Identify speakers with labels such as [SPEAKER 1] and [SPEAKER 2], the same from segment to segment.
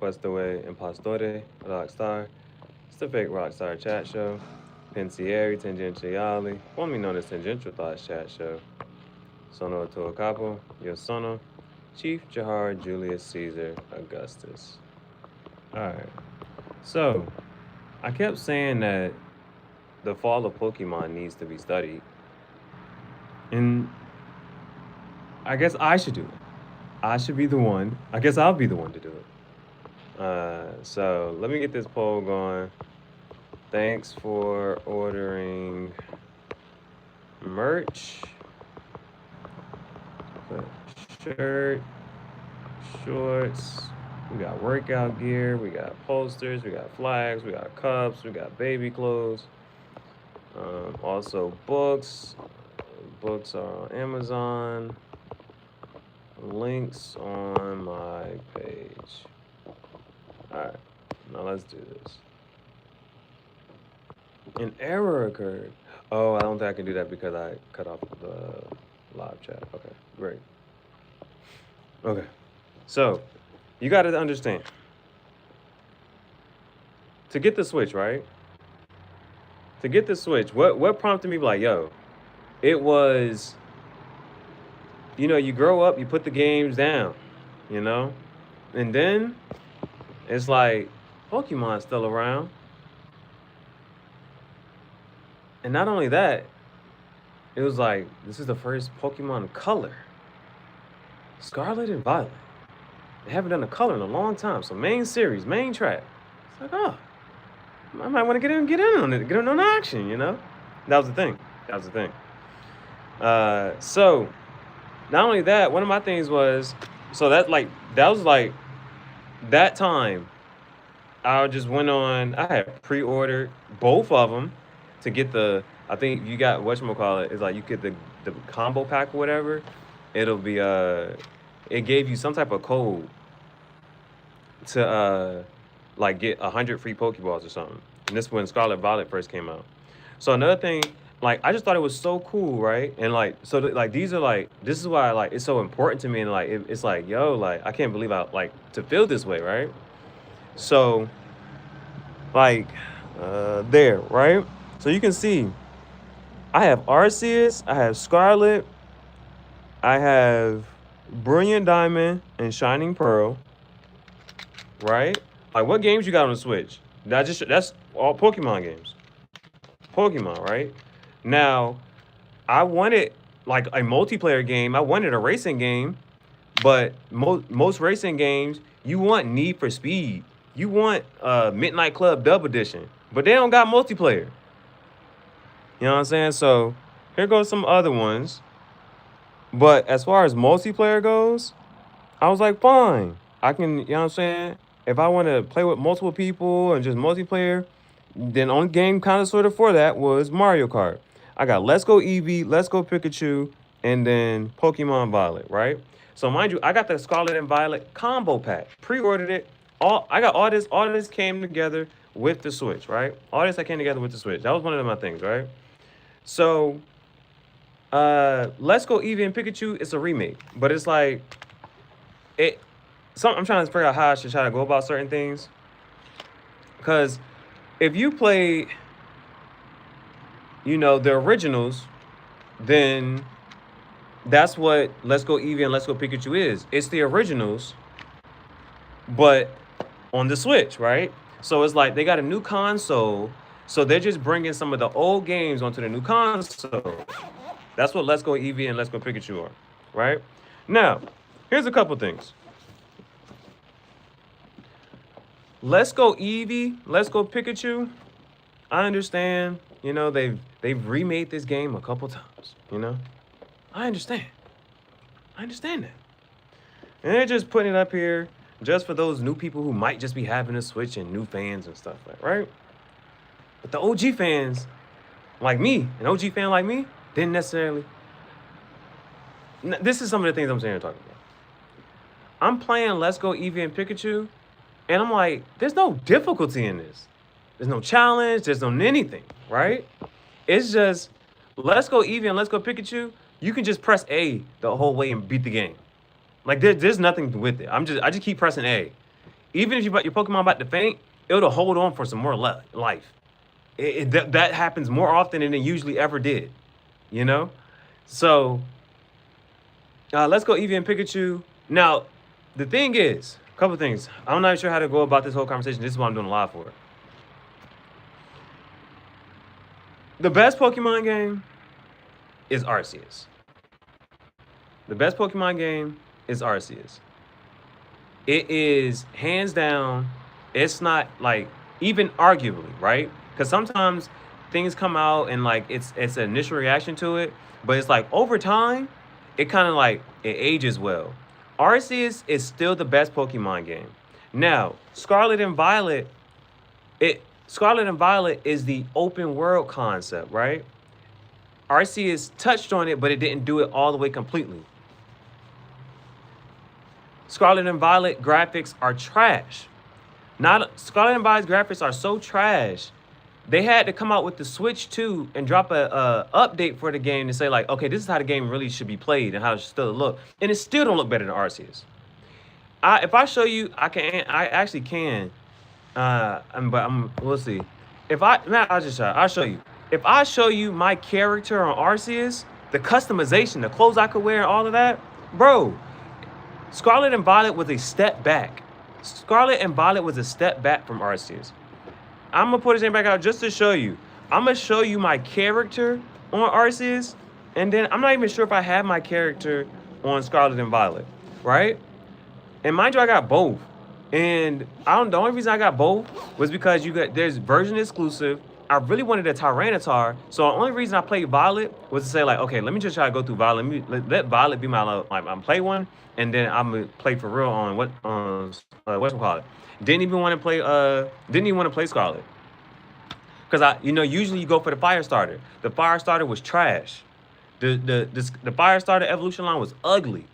[SPEAKER 1] Questo Impostore, Rockstar. It's the fake Rockstar chat show. Pensieri Tangentiali, formerly known as Tangential Thoughts Chat Show. Sono Tuo Capo, Yo Sono, Chief Gihareh Julius Caesar Augustus. Alright, so I kept saying that the fall of Pokemon needs to be studied, and I guess I should do it. I should be the one. I guess I'll be the one to do it. So let me get this poll going. Thanks for ordering merch. Shirt, shorts. We got workout gear. We got posters. We got flags. We got cups. We got baby clothes. Also books. Books are on Amazon. Links on my page. Alright, now let's do this. An error occurred. Oh, I don't think I can do that because I cut off the live chat. Okay, great. Okay, so you got to understand. To get the Switch, right? To get the Switch, what prompted me like, yo, it was, you grow up, you put the games down, and then it's like Pokemon's still around. And not only that, it was like, this is the first Pokemon color. Scarlet and Violet. They haven't done a color in a long time. So main series, main track. It's like, oh, I might want to get in on it, get in on action, That was the thing. So not only that, one of my things was, that time, I just went on, I had pre-ordered both of them to get I think you got, whatchamacallit, it's like you get the combo pack or whatever. It'll be, it gave you some type of code to, get 100 free Pokeballs or something. And this when Scarlet Violet first came out. So another thing, I just thought it was so cool, right? And, these are, this is why, it's so important to me. And, it's like, yo, I can't believe to feel this way, right? So, there, right? So you can see, I have Arceus, I have Scarlet, I have Brilliant Diamond and Shining Pearl, right? What games you got on the Switch? That's all Pokemon games. Pokemon, right? Now, I wanted a multiplayer game. I wanted a racing game, but most racing games, you want Need for Speed. You want Midnight Club Dub Edition, but they don't got multiplayer. You know what I'm saying? So here goes some other ones. But as far as multiplayer goes, I was like, fine. I can, you know what I'm saying? If I want to play with multiple people and just multiplayer, then the only game kind of sort of for that was Mario Kart. I got Let's Go Eevee, Let's Go Pikachu, and then Pokemon Violet, right? So mind you, I got the Scarlet and Violet combo pack. Pre-ordered it. All this came together with the Switch, right? All this came together with the Switch. That was one of my things, right? So Let's Go Eevee and Pikachu, it's a remake. But it's I'm trying to figure out how I should try to go about certain things. Because if you play, the originals, then that's what Let's Go Eevee and Let's Go Pikachu is. It's the originals, but on the Switch, right? So it's they got a new console, so they're just bringing some of the old games onto the new console. That's what Let's Go Eevee and Let's Go Pikachu are, right? Now, here's a couple things. Let's Go Eevee, Let's Go Pikachu. I understand, they've remade this game a couple times, I understand that. And they're just putting it up here just for those new people who might just be having a Switch and new fans and stuff right? But the OG fans, like me, an OG fan like me, didn't necessarily. This is some of the things I'm saying talking about. I'm playing Let's Go Eevee and Pikachu, and I'm like, there's no difficulty in this. There's no challenge, there's no anything, right? It's just, Let's Go Eevee and Let's Go Pikachu, you can just press A the whole way and beat the game. There's nothing with it. I just keep pressing A. Even if your Pokemon about to faint, it'll hold on for some more life. That happens more often than it usually ever did, you know? So let's go Eevee and Pikachu. Now, the thing is, a couple things. I'm not sure how to go about this whole conversation. This is what I'm doing a live for. The best Pokemon game is Arceus. The best Pokemon game is Arceus. It is hands down. It's not like even arguably, right? Because sometimes things come out and like it's an initial reaction to it, but it's like over time, it kind of like it ages well. Arceus is still the best Pokemon game. Now, Scarlet and Violet is the open world concept, right? Arceus touched on it, but it didn't do it all the way completely. Scarlet and Violet graphics are trash. Scarlet and Violet's graphics are so trash. They had to come out with the Switch 2 and drop a update for the game to say like, okay, this is how the game really should be played and how it should still look. And it still don't look better than Arceus. If I show you, I actually can. We'll see. I'll show you. If I show you my character on Arceus, the customization, the clothes I could wear, and all of that, bro. Scarlet and Violet was a step back. Scarlet and Violet was a step back from Arceus. I'm gonna put his name back out just to show you. I'm gonna show you my character on Arceus, and then I'm not even sure if I have my character on Scarlet and Violet, right? And mind you, I got both. And the only reason I got both was because there's version exclusive. I really wanted a Tyranitar, so the only reason I played Violet was to say like, okay, let me just try to go through Violet. Let Violet be my play one, and then I'm gonna play for real on what's it called? Didn't even want to play Scarlet, because usually you go for the Fire Starter. The Fire Starter was trash. The Fire Starter evolution line was ugly.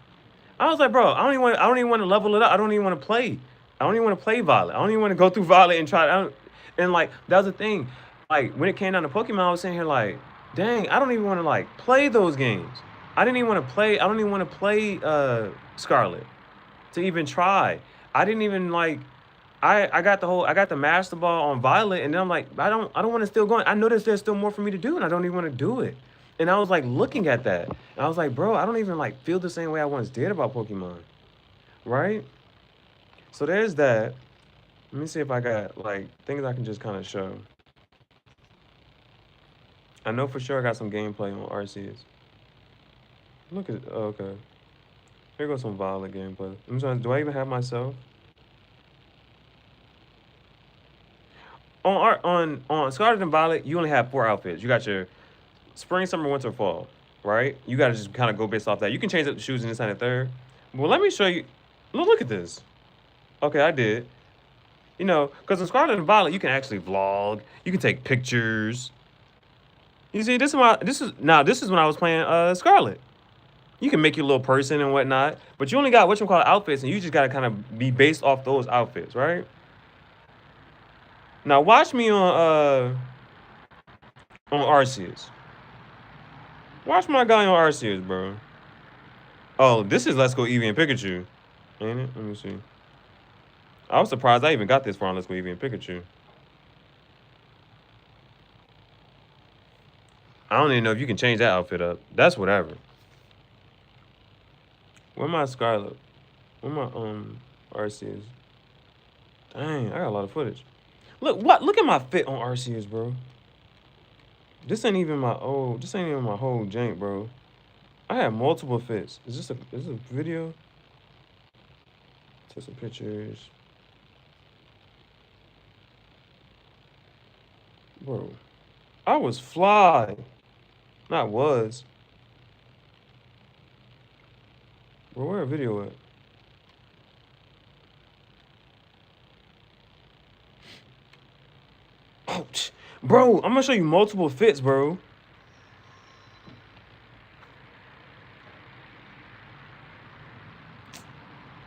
[SPEAKER 1] I was like, bro, I don't even want to level it up. I don't even want to play. I don't even want to play Violet. I don't even want to go through Violet and try. And like that was the thing. Like when it came down to Pokemon, I was sitting here like, dang, I don't even want to like play those games. I don't even want to play Scarlet to even try. I didn't even like. I got the Master Ball on Violet, and then I'm like, I don't want to still go. I know there's still more for me to do, and I don't even want to do it. And I was like looking at that, and I was like, bro, I don't even like feel the same way I once did about Pokemon, right? So there's that. Let me see if I got like things I can just kind of show. I know for sure I got some gameplay on Arceus. Look at okay. Here goes some Violet gameplay. I'm trying. Do I even have myself? On Scarlet and Violet, you only have 4 outfits. You got your spring, summer, winter, fall, right? You got to just kind of go based off that. You can change up the shoes in this and the third. Well, let me show you. Look at this. Okay, I did. Because in Scarlet and Violet, you can actually vlog. You can take pictures. You see, this is when I was playing Scarlet. You can make your little person and whatnot, but you only got outfits, and you just gotta kind of be based off those outfits, right? Now watch me on Arceus. Watch my guy on Arceus, bro. Oh, this is Let's Go Eevee and Pikachu, ain't it? Let me see. I was surprised I even got this far on Let's Go Eevee and Pikachu. I don't even know if you can change that outfit up. That's whatever. Where my Scarlet? Where my Arceus? Dang, I got a lot of footage. Look at my fit on Arceus, bro. This ain't even my whole jank, bro. I have multiple fits. Is this a video? Take some pictures. Bro, I was fly. Not was. Bro, where a video at? Ouch. Bro, I'm gonna show you multiple fits, bro.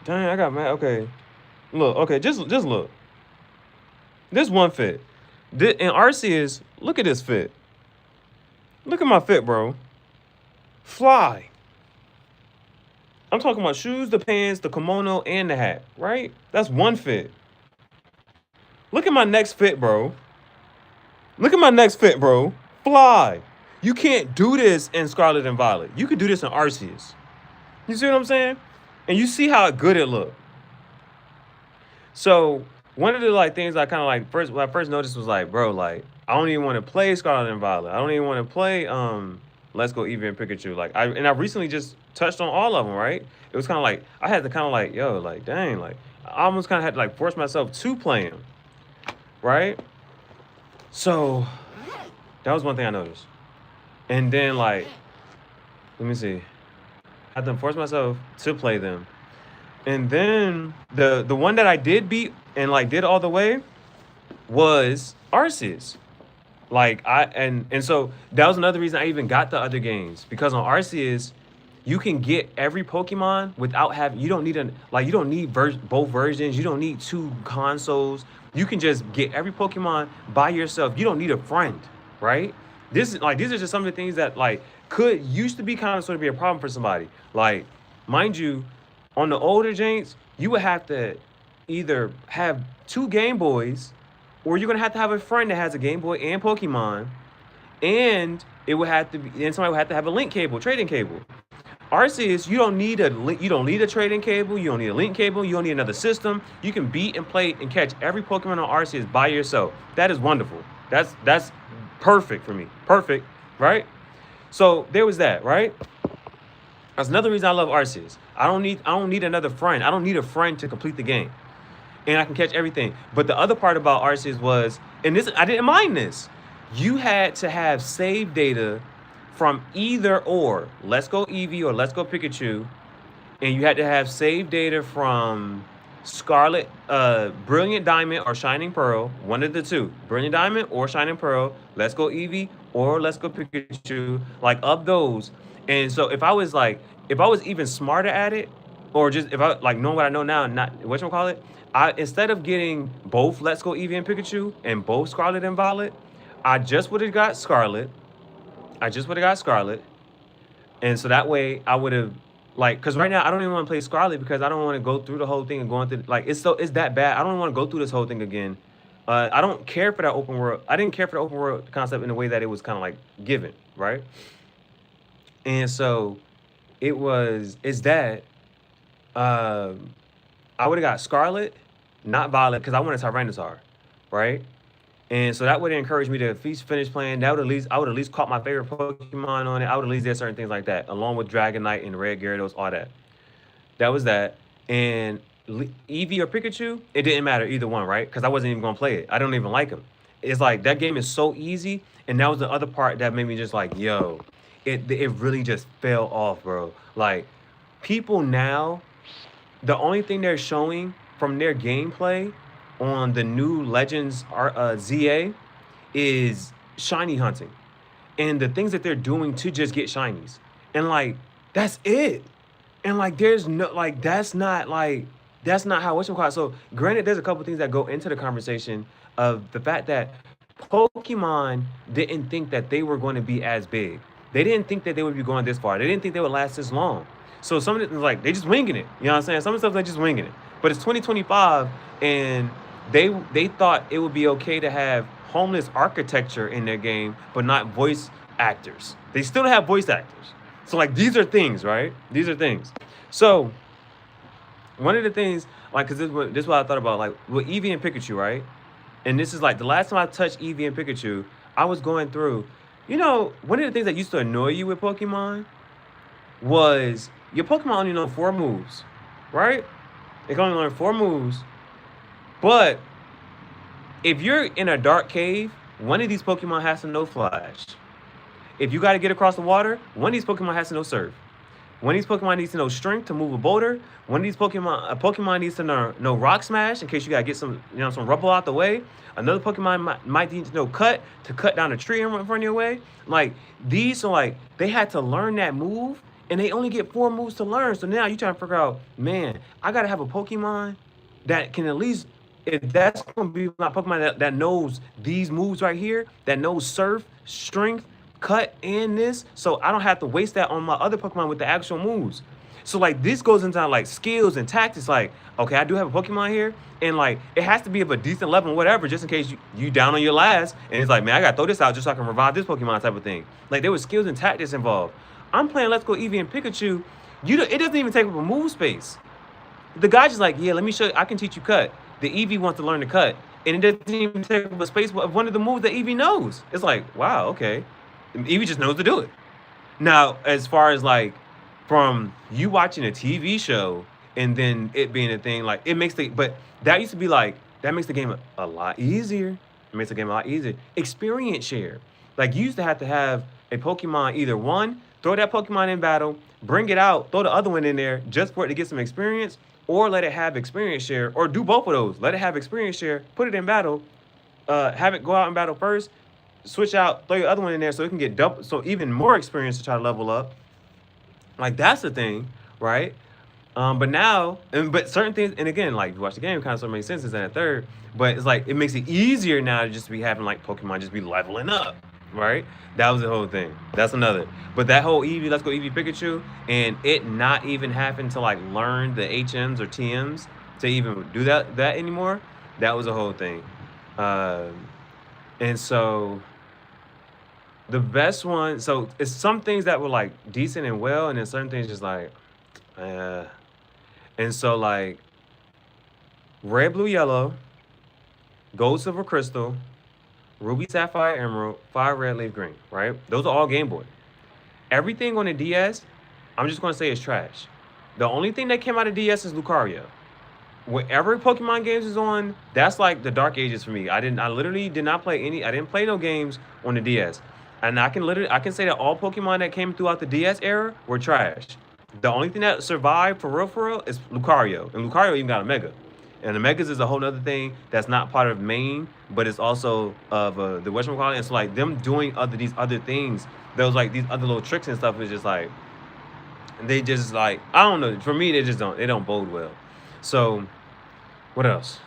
[SPEAKER 1] Dang, I got mad. Okay. Look, okay, just look. This one fit. In Arceus, look at this fit. Look at my fit, bro. Fly. I'm talking about shoes, the pants, the kimono, and the hat, right? That's one fit. Look at my next fit, bro. Look at my next fit, bro. Fly. You can't do this in Scarlet and Violet. You can do this in Arceus. You see what I'm saying? And you see how good it looked. So one of the like things I kind of like first when I first noticed was like, bro, like I don't even want to play Scarlet and Violet. I don't even want to play Let's Go Eevee and Pikachu. Like I recently just touched on all of them, right? It was kind of like I had to kind of like, yo, like dang, like I almost kind of had to like force myself to play them, right? So that was one thing I noticed. And then like, let me see. I had to force myself to play them. And then the one that I did beat and like did all the way was Arceus. Like and so that was another reason I even got the other games because on Arceus you can get every Pokemon without having you don't need you don't need both versions, you don't need two consoles. You can just get every Pokemon by yourself. You don't need a friend, right? This is like these are just some of the things that like could used to be kind of sort of be a problem for somebody. Like, mind you, on the older Janks, you would have to either have two Game Boys or you're gonna have to have a friend that has a Game Boy and Pokemon, and it would have to be, and somebody would have to have a link cable, trading cable. Arceus, you don't need you don't need a trading cable, you don't need a link cable, you don't need another system. You can beat and play and catch every Pokemon on Arceus by yourself. That is wonderful. That's perfect for me. Perfect, right? So there was that, right? That's another reason I love Arceus. I don't need another friend. I don't need a friend to complete the game. And I can catch everything. But the other part about Arceus was, and this I didn't mind this. You had to have save data from either or Let's Go Eevee or Let's Go Pikachu, and you had to have save data from Scarlet, Brilliant Diamond or Shining Pearl, one of the two, Brilliant Diamond or Shining Pearl, Let's Go Eevee or Let's Go Pikachu, like of those. And so if I was even smarter at it, or just if I like knowing what I know now, and not whatchamacallit, I instead of getting both Let's Go Eevee and Pikachu and both Scarlet and Violet, I just would have got Scarlet. And so that way I would have like, cause right now I don't even want to play Scarlet because I don't want to go through the whole thing and going through like it's that bad. I don't want to go through this whole thing again. I don't care for that open world. I didn't care for the open world concept in the way that it was kind of like given, right? And so it's that I would have got Scarlet, not Violet, because I wanted Tyranitar, right? And so that would encourage me to finish playing. I would at least caught my favorite Pokemon on it. I would at least did certain things like that, along with Dragonite and Red Gyarados, all that. That was that. And Eevee or Pikachu, it didn't matter either one, right? Because I wasn't even gonna play it. I don't even like them. It's like that game is so easy, and that was the other part that made me just like, yo, it really just fell off, bro. Like people now, the only thing they're showing from their gameplay on the new Legends ZA is shiny hunting and the things that they're doing to just get shinies. And like that's it. And like there's no that's not how whatchamacallit. So granted, there's a couple things that go into the conversation of the fact that Pokemon didn't think that they were going to be as big. They didn't think that they would be going this far. They didn't think they would last this long. So some of it like they just winging it. You know what I'm saying? Some of the stuff they're just winging it. But it's 2025 and they thought it would be okay to have homeless architecture in their game, but not voice actors. They still have voice actors. So like these are things, right? These are things. So one of the things, like, cause this is what I thought about, like with Eevee and Pikachu, right? And this is like the last time I touched Eevee and Pikachu, I was going through, you know, one of the things that used to annoy you with Pokemon was your Pokemon only know 4 moves, right? They can only learn 4 moves. But if you're in a dark cave, one of these Pokemon has to know Flash. If you got to get across the water, one of these Pokemon has to know Surf. One of these Pokemon needs to know Strength to move a boulder. One of these Pokemon needs to know Rock Smash in case you got to get some rubble out the way. Another Pokemon might need to know Cut to cut down a tree in front of your way. Like, these are like, they had to learn that move, and they only get 4 moves to learn. So now you're trying to figure out, man, I got to have a Pokemon that can at least, if that's going to be my Pokemon that knows these moves right here, that knows Surf, Strength, Cut, and this, so I don't have to waste that on my other Pokemon with the actual moves. So like this goes into like skills and tactics. Like, okay, I do have a Pokemon here, and like it has to be of a decent level, whatever, just in case you down on your last, and it's like, man, I gotta throw this out just so I can revive this Pokemon type of thing. Like there was skills and tactics involved. I'm playing Let's Go Eevee and Pikachu. It doesn't even take up a move space. The guy's just like, yeah, let me show you. I can teach you cut. The Eevee wants to learn to cut, and it doesn't even take up a space of one of the moves that Eevee knows. It's like, wow, okay, Eevee just knows to do it. Now, as far as like from you watching a TV show and then it being a thing, like it makes but that used to be like, that makes the game a lot easier. It makes the game a lot easier. Experience share. Like you used to have a Pokemon, either one, throw that Pokemon in battle, bring it out, throw the other one in there just for it to get some experience, or let it have experience share, or do both of those. Let it have experience share, put it in battle, have it go out in battle first, switch out, throw your other one in there so it can get double, so even more experience to try to level up. Like that's the thing, right? But now, but certain things, and again, like you watch the game, kind of sort of makes sense in that third. But it's like it makes it easier now to just be having like Pokemon just be leveling up, right? That was the whole thing. That's another. But that whole Eevee, Let's Go Eevee Pikachu, and it not even having to like learn the HMs or TMs to even do that anymore. That was a whole thing. And so the best one, so it's some things that were like decent and well, and then certain things just like, and so like red, blue, yellow, gold, silver, crystal, ruby, sapphire, emerald, fire, red, leaf, green, right? Those are all Game Boy. Everything on the DS, I'm just gonna say is trash. The only thing that came out of DS is Lucario. Whatever Pokemon games is on, that's like the dark ages for me. I literally did not play I didn't play no games on the DS. And I can say that all Pokemon that came throughout the DS era were trash. The only thing that survived for real is Lucario. And Lucario even got a Mega. And the Megas is a whole other thing that's not part of main, but it's also of the whatchamacallit. And so like them doing these other things, those like these other little tricks and stuff is just like, they just like, I don't know. For me, they don't bode well. So what else?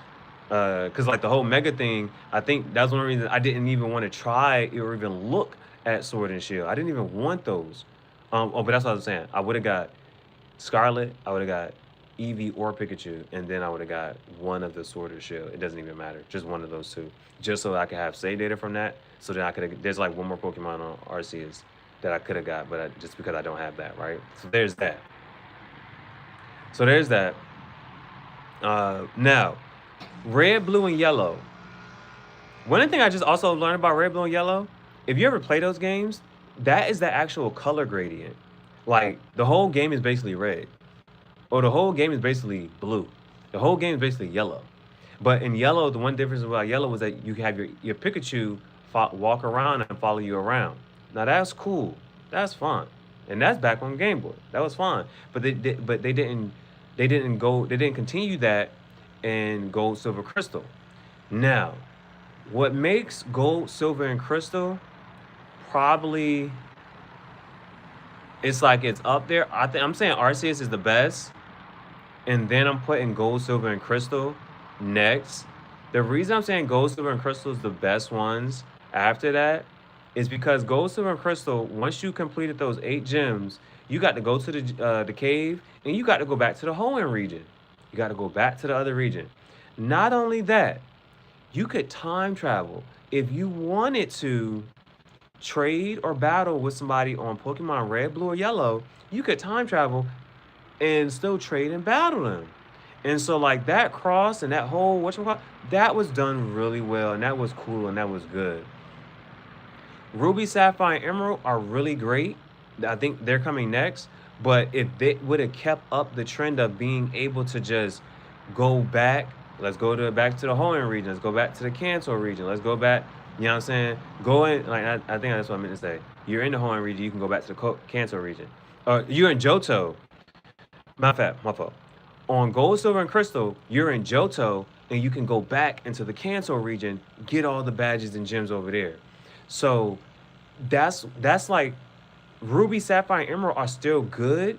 [SPEAKER 1] Because like the whole Mega thing, I think that's one reason I didn't even want to try or even look at Sword and Shield. I didn't even want those. But that's what I was saying. I would have got Scarlet, I would have got Eevee or Pikachu, and then I would have got one of the Sword or Shield. It doesn't even matter. Just one of those two. Just so I could have save data from that. So then I could have, there's like one more Pokemon on Arceus that I could have got, but just because I don't have that, right? So there's that. Now, red, blue, and yellow. One thing I just also learned about red, blue, and yellow, if you ever play those games, that is the actual color gradient. Like, the whole game is basically red. Or the whole game is basically blue. The whole game is basically yellow. But in yellow, the one difference about yellow was that you have your Pikachu walk around and follow you around. Now, that's cool. That's fun. And that's back on Game Boy. That was fun. But they didn't continue that in Gold, Silver, Crystal. Now, what makes Gold, Silver, and Crystal probably, it's like it's up there. I'm saying Arceus is the best, and then I'm putting Gold, Silver, and Crystal next. The reason I'm saying Gold, Silver, and Crystal is the best ones after that is because Gold, Silver, and Crystal, once you completed those 8 gems, you got to go to the cave, and you got to go back to the Hoenn region. You got to go back to the other region. Not only that, you could time travel. If you wanted to trade or battle with somebody on Pokemon Red, Blue, or Yellow, you could time travel and still trade and battle them. And so like that cross and that whole, that was done really well, and that was cool, and that was good. Ruby, Sapphire, and Emerald are really great. I think they're coming next. But if they would have kept up the trend of being able to just go back, let's go back to the Hoenn region, let's go back to the Kanto region, let's go back, you know what I'm saying? Go in, like, I think that's what I meant to say. You're in the Hoenn region, you can go back to the Kanto region. You're in Johto. My fault. On Gold, Silver, and Crystal, you're in Johto, and you can go back into the Kanto region, get all the badges and gems over there. So that's like, Ruby, Sapphire, and Emerald are still good,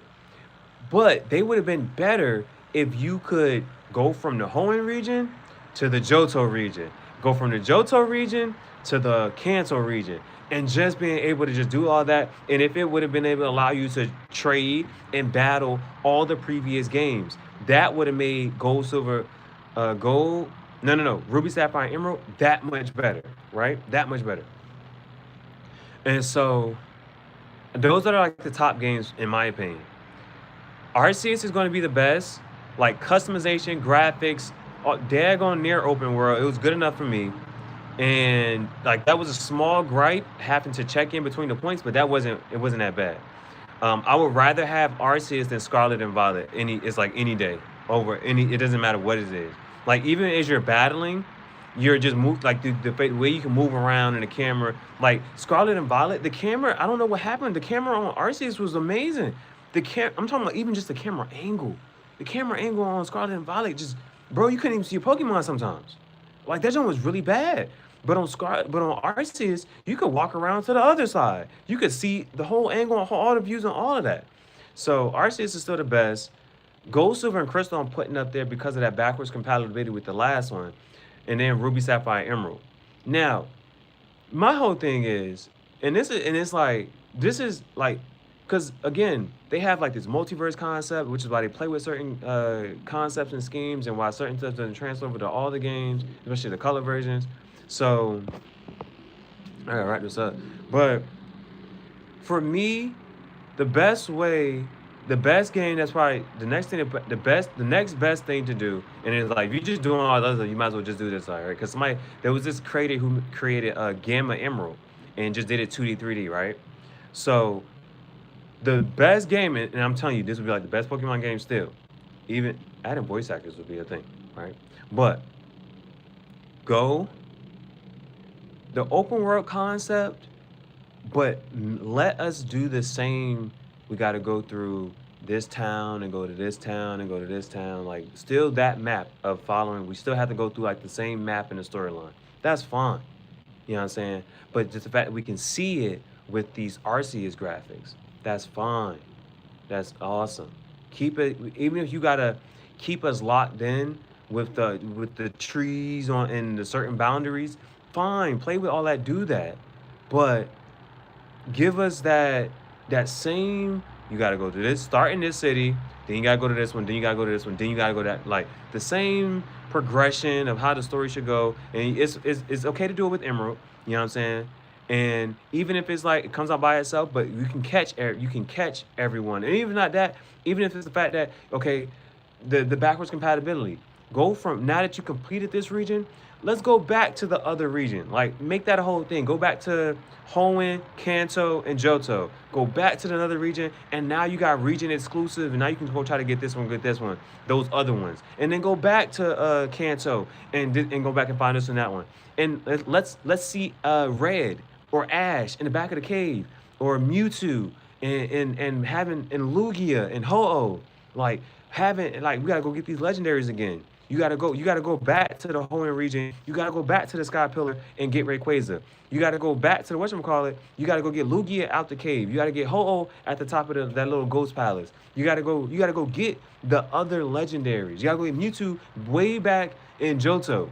[SPEAKER 1] but they would have been better if you could go from the Hoenn region to the Johto region. Go from the Johto region to the Kanto region. And just being able to just do all that. And if it would have been able to allow you to trade and battle all the previous games, that would have made Gold, Silver, Gold, no, Ruby, Sapphire, and Emerald that much better, right? That much better. And so those are like the top games in my opinion. Arceus is going to be the best. Like customization, graphics, daggone near open world. It was good enough for me. And like that was a small gripe having to check in between the points, but it wasn't that bad. I would rather have Arceus than Scarlet and Violet. It's like any day over any. It doesn't matter what it is. Like even as you're battling, you're just like the way you can move around in the camera. Like Scarlet and Violet, the camera. I don't know what happened. The camera on Arceus was amazing. I'm talking about even just the camera angle. The camera angle on Scarlet and Violet, just bro, you couldn't even see your Pokemon sometimes. Like that one was really bad. But on Arceus, you could walk around to the other side. You could see the whole angle, all the views, and all of that. So Arceus is still the best. Gold, Silver, and Crystal I'm putting up there because of that backwards compatibility with the last one. And then Ruby, Sapphire, Emerald. Now, my whole thing is, this is like, because again, they have like this multiverse concept, which is why they play with certain concepts and schemes, and why certain stuff doesn't transfer over to all the games, especially the color versions. So, I gotta wrap this up. But for me, the best game that's probably the next best thing to do, and it's like if you're just doing all the other, you might as well just do this, right? Because there was this creator who created Gamma Emerald and just did it 2D, 3D, right? So the best game, and I'm telling you, this would be like the best Pokemon game still. Even adding voice actors would be a thing, right? But the open world concept, but let us do the same. We got to go through this town and go to this town and go to this town. Like still that map of following. We still have to go through like the same map in the storyline. That's fine. You know what I'm saying? But just the fact that we can see it with these Arceus graphics, that's fine. That's awesome. Keep it, even if you gotta keep us locked in with the trees and the certain boundaries. Fine, play with all that, do that, but give us that same. You gotta go to this, start in this city, then you gotta go to this one, then you gotta go to this one, then you gotta go to that. Like the same progression of how the story should go. And it's okay to do it with Emerald. You know what I'm saying? And even if it's like it comes out by itself, but you can catch everyone. And even not that, even if it's the fact that okay, the backwards compatibility. Go from now that you completed this region, let's go back to the other region. Like make that a whole thing. Go back to Hoenn, Kanto, and Johto. Go back to another region, and now you got region exclusive, and now you can go try to get this one, those other ones, and then go back to Kanto and go back and find this and that one. And let's see Red or Ash in the back of the cave, or Mewtwo and having and Lugia and Ho-Oh. Like we gotta go get these legendaries again. You gotta go back to the Hoenn region. You gotta go back to the Sky Pillar and get Rayquaza. You gotta go back to the whatchamacallit. You gotta go get Lugia out the cave. You gotta get Ho-Oh at the top of that little ghost palace. You gotta go get the other legendaries. You gotta go get Mewtwo way back in Johto.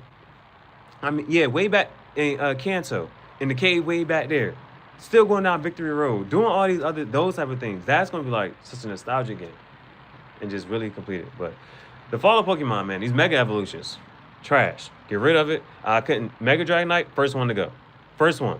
[SPEAKER 1] Way back in Kanto, in the cave way back there. Still going down Victory Road, doing all those type of things. That's gonna be like such a nostalgic game, and just really complete it. But the Fall of Pokemon, man, these Mega Evolutions, trash. Get rid of it. Mega Dragonite, first one to go. First one.